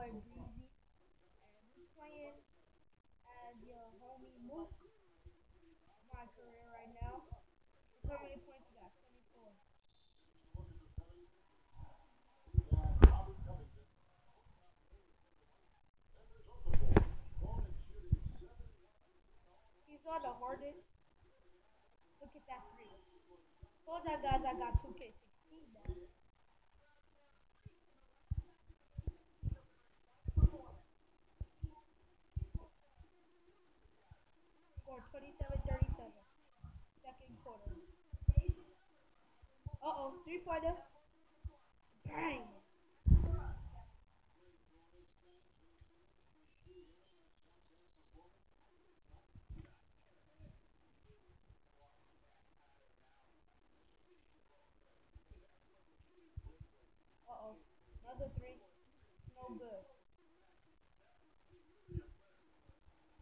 boy Breezy, and we're playing as your homie Mook. My career right now. How many points you got? 24. These are the hardest. Look at that three. Told you guys I got 2K16 now. Score 27-37. Second quarter. Uh-oh, three-pointer. Bang! Uh-oh, another three. No good.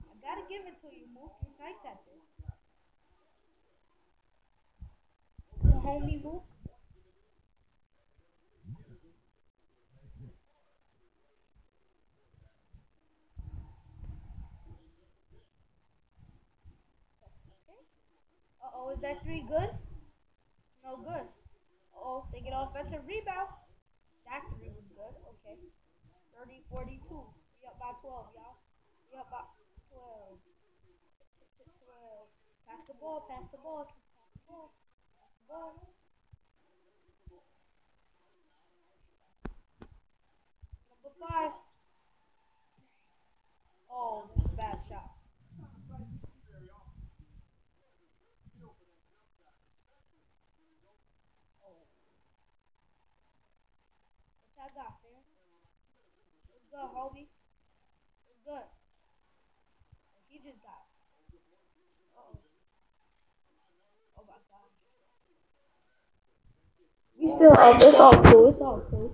I gotta give it to you, Mook. You're nice at this. The homie Mook. Uh-oh, is that three good? No good. Uh-oh, they get offensive rebound. That three was good. Okay. 30-42. We up by 12, y'all. We up by 12. 12. Pass the ball, pass the ball, pass the ball, pass the ball. Number 5. Oh, that's a bad shot. Oh, what's that got, fam? What's good, homie? What's good? He just got. Uh-oh. Oh my god. We still up. It's all cool. It's all cool.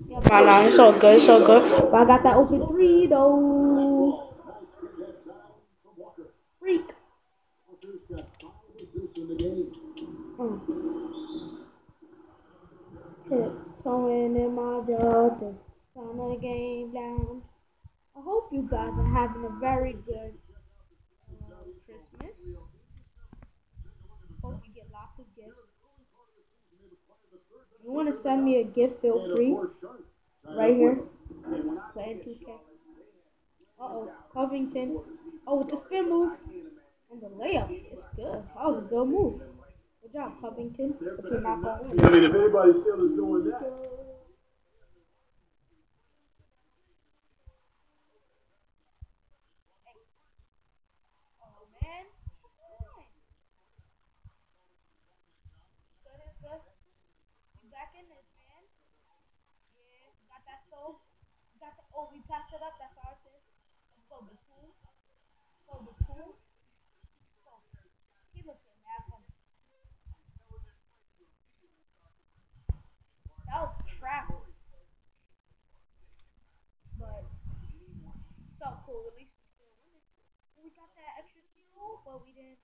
Yeah, nah, it's all good. It's all good. But I got that open three though. Freak. Tiptoeing in my Jordan, turn the game down. I hope you guys are having a very good Christmas. Hope you get lots of gifts. If you want to send me a gift, feel free. Right here. Playing 2K. Uh-oh. Covington. Oh, with the spin move. And the layup. It's good. That was a good move. Good job, Covington. But you're not going to I mean, if anybody still is doing that. Oh, man. Good is good. You back in this, man. Yeah. Got that stove. Got the. Oh, we passed it up. That's our assist. Let's go, Batum. Let's go, Batum. Let's go. He looking mad funny. That was travel. But so cool. At least we still winning. We got that extra steal, but we didn't.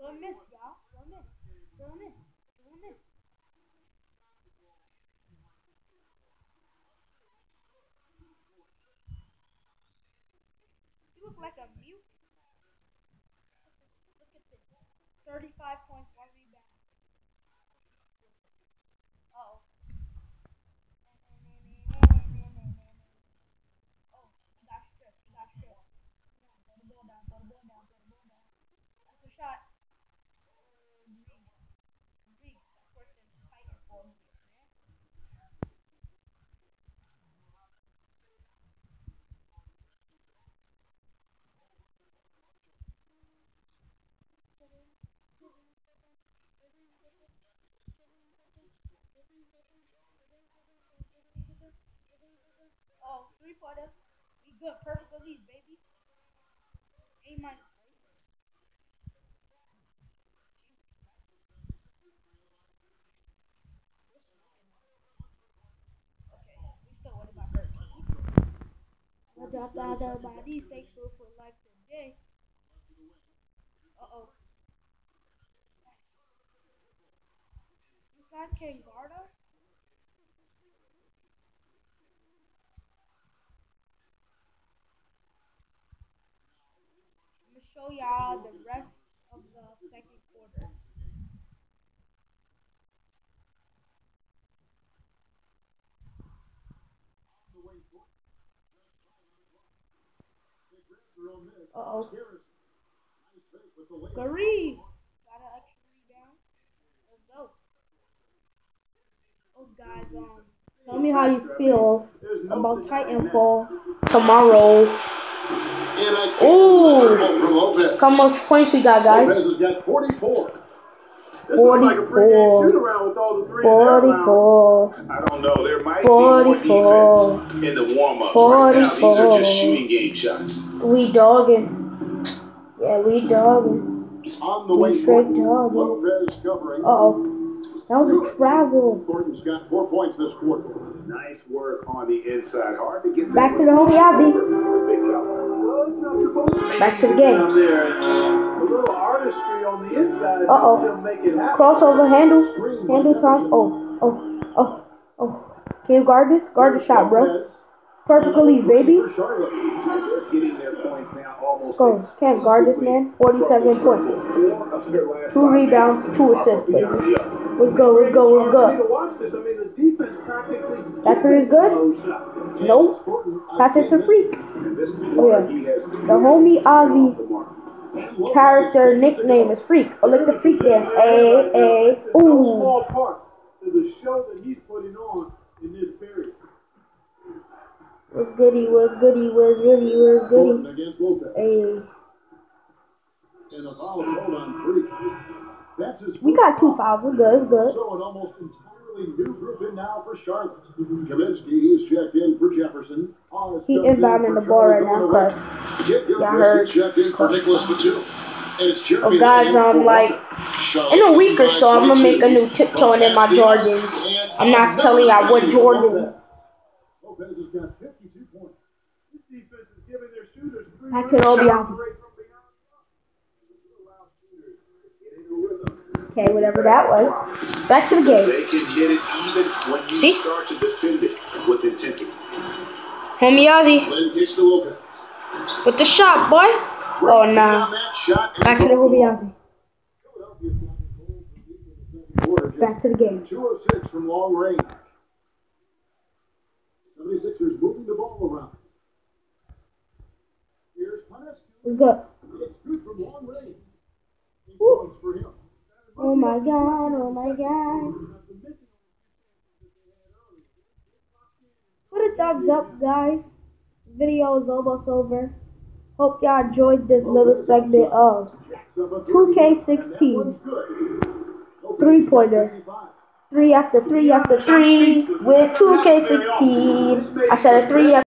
Don't miss, y'all. Don't miss. Don't miss. Don't miss. You look like a mute. Look at this. 35 points, 1 rebound. Uh-oh. Oh, he got stripped. He got stripped. Throw the ball down. Throw the ball down. Throw the ball down. That's a shot. Greeks. That's worse than Titan for me, man. Oh, three-pointer. We good. Perfect release, baby. A minus. Okay, we still worried about 13. I dropped out of my these stakes for life today. Uh-oh. This guy can't guard us? show y'all the rest of the second quarter. Uh-oh. Gary! Got an extra rebound. Let's go. Oh, guys, tell me how you feel about Titanfall tomorrow. Ooh! How much points we got, guys? 44. 44. 44. I don't know. There might be more defense in the warm-ups. 44. Right now, these are just shooting game shots. We dogging. Yeah, we dogging. We straight dogging. Uh-oh. That was a travel. Gordon's got 4 points this quarter. Nice work on the inside. Hard to get back to the homie Ozzy. Back to the game. A little artistry on the inside. Uh-oh. Crossover handle. Handle time. Oh. Can you guard this? Guard the shot, bro. Perfect release, baby. Let's go. Can't guard this, man. 47 points. 2 rebounds, 2 assists, baby. Let's go. That 3 is good? Nope. Pass it to Freak. Oh, yeah. The homie Ozzy character nickname is Freak. Oh, look at the Freak there. Hey. Ooh. Small part to the show that he's putting on in this period. Was goody? Hey. We got 2 fouls. We're good. So an almost entirely new group in now for Charlotte. Kaminsky is checked in for Jefferson. He inbounding the ball right now, cuz y'all heard. Oh, guys, in a week or so, I'm gonna make a new tiptoeing in my Jordans. I'm not telling y'all what Jordans. Back to the Obiazi. Okay, whatever that was. Back to the game. They can hit it even when you start to defend it with intensity. Homie Ozzy. With the shot, boy. Oh, nah. Back to the Obiazi. Back to the game. 2 of 6 from long range. 76ers moving the ball around. Here's Panescu. Let's go. It's good from long range. For him. Oh my god. Put a thumbs up, guys. Video is almost over. Hope y'all enjoyed this little segment of 2K16 3-pointer. 3 after 3 after 3 with 2K16. I said a 3 after